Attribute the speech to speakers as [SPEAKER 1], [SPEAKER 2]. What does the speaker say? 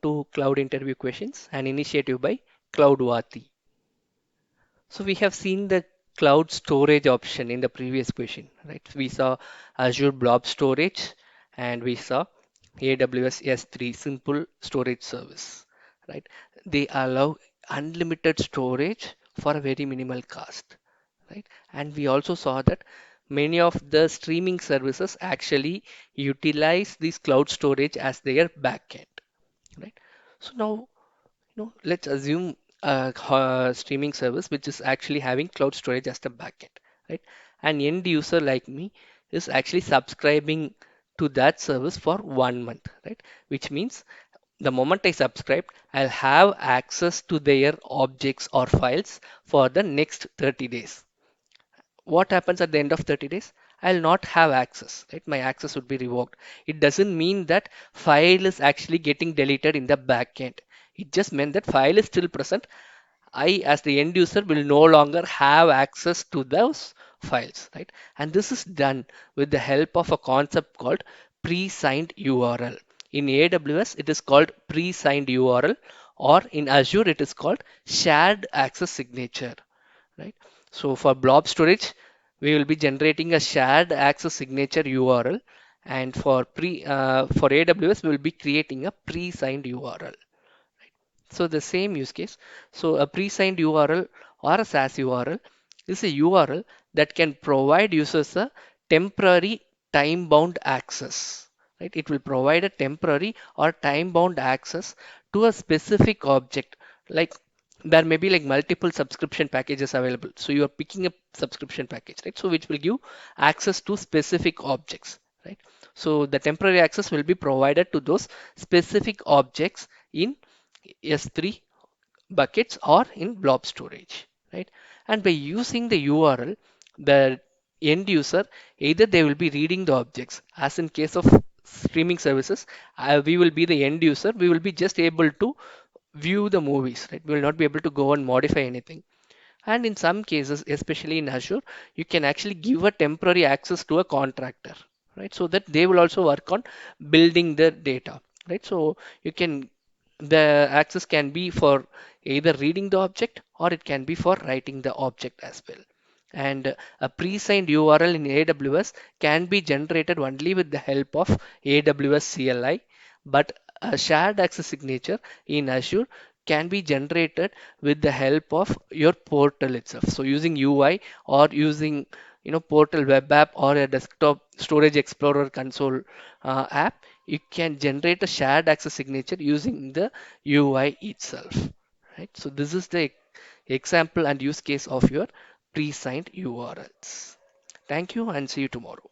[SPEAKER 1] to Cloud Interview Questions, an initiative by Cloudvati. So we have seen the cloud storage option in the previous question, right? We saw Azure Blob Storage and we saw AWS S3 Simple Storage Service, right? They allow unlimited storage for a very minimal cost, right? And we also saw that many of the streaming services actually utilize this cloud storage as their backend, right? So now, let's assume a streaming service which is actually having cloud storage as the backend, right? An end user like me is actually subscribing to that service for 1 month, right? Which means the moment I subscribe, I'll have access to their objects or files for the next 30 days. What happens at the end of 30 days? I'll not have access, right? My access would be revoked. It doesn't mean that file is actually getting deleted in the backend. It just meant that file is still present. I, as the end user, will no longer have access to those files, right? And this is done with the help of a concept called pre-signed URL. In AWS, it is called pre-signed URL, or in Azure, it is called shared access signature, right? So for blob storage, we will be generating a shared access signature URL, and for AWS, we will be creating a pre-signed URL. So the same use case. So a pre-signed URL or a SaaS URL is a URL that can provide users a temporary time-bound access. Right? It will provide a temporary or time-bound access to a specific object. Like there may be like multiple subscription packages available. So you are picking a subscription package, right? So which will give access to specific objects, right? So the temporary access will be provided to those specific objects in S3 buckets or in blob storage, right? And by using the URL, the end user, either they will be reading the objects, as in case of streaming services, we will be the end user, we will be just able to view the movies, right? We will not be able to go and modify anything. And in some cases, especially in Azure, you can actually give a temporary access to a contractor, right? So that they will also work on building the data, right? So you can, the access can be for either reading the object or it can be for writing the object as well. And a pre-signed URL in AWS can be generated only with the help of AWS CLI, but a shared access signature in Azure can be generated with the help of your portal itself. So using UI or using portal web app or a desktop storage explorer console app, you can generate a shared access signature using the UI itself. Right. So this is the example and use case of your pre-signed URLs. Thank you and see you tomorrow.